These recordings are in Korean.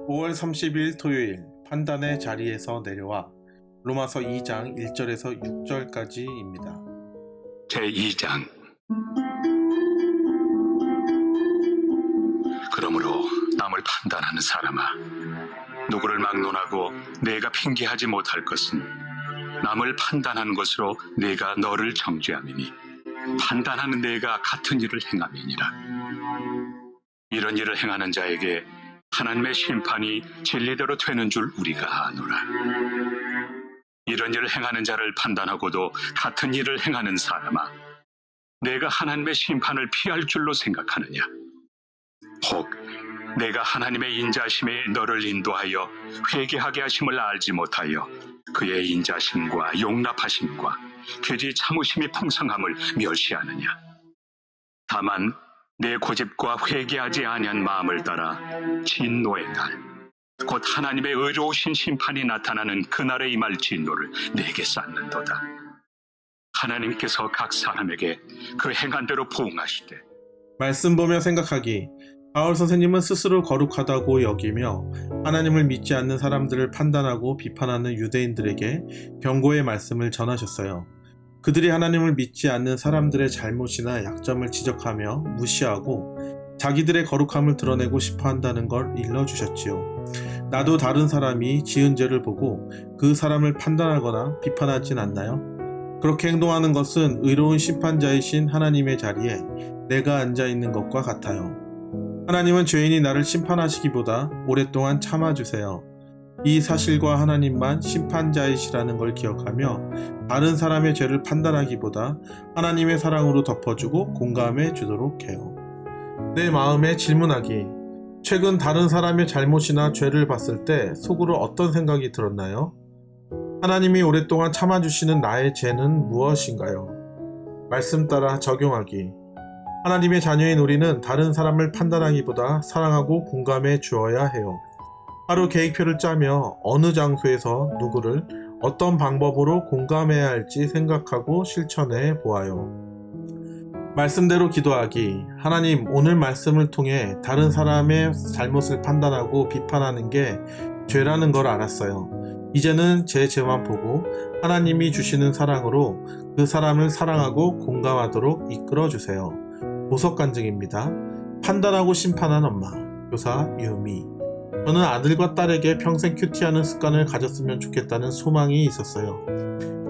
5월 30일 토요일 판단의 자리에서 내려와 로마서 2장 1절에서 6절까지입니다. 제2장. 그러므로 남을 판단하는 사람아, 누구를 막론하고 내가 핑계하지 못할 것은 남을 판단하는 것으로 내가 너를 정죄함이니 판단하는 내가 같은 일을 행함이니라. 이런 일을 행하는 자에게 하나님의 심판이 진리대로 되는 줄 우리가 아노라. 이런 일을 행하는 자를 판단하고도 같은 일을 행하는 사람아, 내가 하나님의 심판을 피할 줄로 생각하느냐? 혹 내가 하나님의 인자심에 너를 인도하여 회개하게 하심을 알지 못하여 그의 인자심과 용납하심과 그의 참으심이 풍성함을 멸시하느냐? 다만 내 고집과 회개하지 아니한 마음을 따라 진노의 날, 곧 하나님의 의로우신 심판이 나타나는 그날에 임할 진노를 내게 쌓는도다. 하나님께서 각 사람에게 그 행한 대로 보응하시되. 말씀 보며 생각하기. 바울 선생님은 스스로 거룩하다고 여기며 하나님을 믿지 않는 사람들을 판단하고 비판하는 유대인들에게 경고의 말씀을 전하셨어요. 그들이 하나님을 믿지 않는 사람들의 잘못이나 약점을 지적하며 무시하고 자기들의 거룩함을 드러내고 싶어 한다는 걸 일러주셨지요. 나도 다른 사람이 지은 죄를 보고 그 사람을 판단하거나 비판하진 않나요? 그렇게 행동하는 것은 의로운 심판자이신 하나님의 자리에 내가 앉아 있는 것과 같아요. 하나님은 죄인이 나를 심판하시기보다 오랫동안 참아주세요. 이 사실과 하나님만 심판자이시라는 걸 기억하며 다른 사람의 죄를 판단하기보다 하나님의 사랑으로 덮어주고 공감해 주도록 해요. 내 마음에 질문하기. 최근 다른 사람의 잘못이나 죄를 봤을 때 속으로 어떤 생각이 들었나요? 하나님이 오랫동안 참아주시는 나의 죄는 무엇인가요? 말씀 따라 적용하기. 하나님의 자녀인 우리는 다른 사람을 판단하기보다 사랑하고 공감해 주어야 해요. 하루 계획표를 짜며 어느 장소에서 누구를 어떤 방법으로 공감해야 할지 생각하고 실천해 보아요. 말씀대로 기도하기. 하나님, 오늘 말씀을 통해 다른 사람의 잘못을 판단하고 비판하는 게 죄라는 걸 알았어요. 이제는 제 죄만 보고 하나님이 주시는 사랑으로 그 사람을 사랑하고 공감하도록 이끌어주세요. 보석 간증입니다. 판단하고 심판한 엄마, 교사 유미. 저는 아들과 딸에게 평생 큐티하는 습관을 가졌으면 좋겠다는 소망이 있었어요.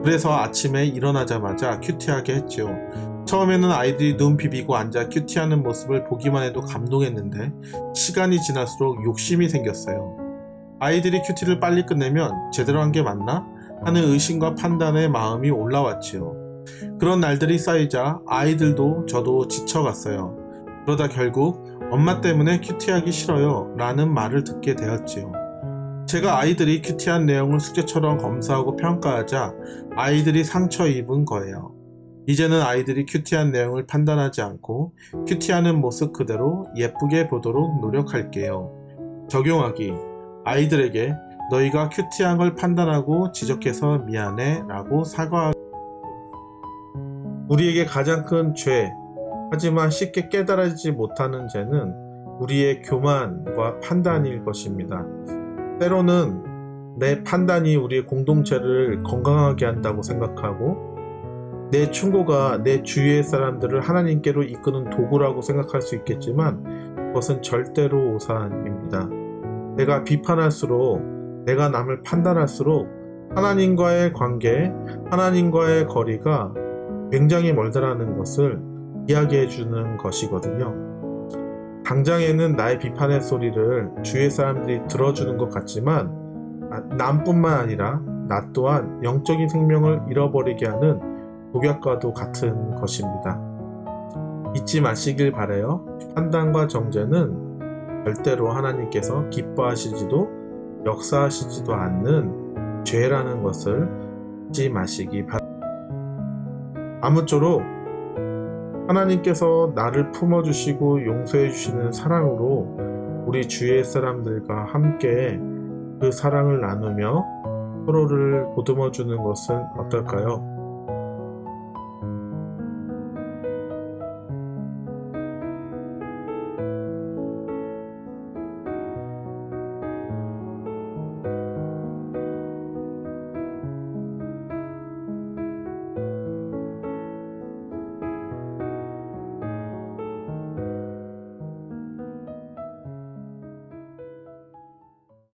그래서 아침에 일어나자마자 큐티하게 했지요. 처음에는 아이들이 눈 비비고 앉아 큐티하는 모습을 보기만 해도 감동했는데 시간이 지날수록 욕심이 생겼어요. 아이들이 큐티를 빨리 끝내면 제대로 한 게 맞나? 하는 의심과 판단의 마음이 올라왔지요. 그런 날들이 쌓이자 아이들도 저도 지쳐갔어요. 그러다 결국 엄마 때문에 큐티하기 싫어요 라는 말을 듣게 되었지요. 제가 아이들이 큐티한 내용을 숙제처럼 검사하고 평가하자 아이들이 상처 입은 거예요. 이제는 아이들이 큐티한 내용을 판단하지 않고 큐티하는 모습 그대로 예쁘게 보도록 노력할게요. 적용하기. 아이들에게 너희가 큐티한 걸 판단하고 지적해서 미안해 라고 사과하기. 우리에게 가장 큰 죄, 하지만 쉽게 깨달아지지 못하는 죄는 우리의 교만과 판단일 것입니다. 때로는 내 판단이 우리의 공동체를 건강하게 한다고 생각하고 내 충고가 내 주위의 사람들을 하나님께로 이끄는 도구라고 생각할 수 있겠지만 그것은 절대로 오산입니다. 내가 비판할수록, 내가 남을 판단할수록 하나님과의 관계, 하나님과의 거리가 굉장히 멀다라는 것을 이야기해 주는 것이거든요. 당장에는 나의 비판의 소리를 주위의 사람들이 들어주는 것 같지만 남뿐만 아니라 나 또한 영적인 생명을 잃어버리게 하는 독약과도 같은 것입니다. 잊지 마시길 바라요. 판단과 정죄는 절대로 하나님께서 기뻐하시지도 역사하시지도 않는 죄라는 것을 잊지 마시기 바랍니다. 아무쪼록 하나님께서 나를 품어주시고 용서해주시는 사랑으로 우리 주위의 사람들과 함께 그 사랑을 나누며 서로를 보듬어주는 것은 어떨까요?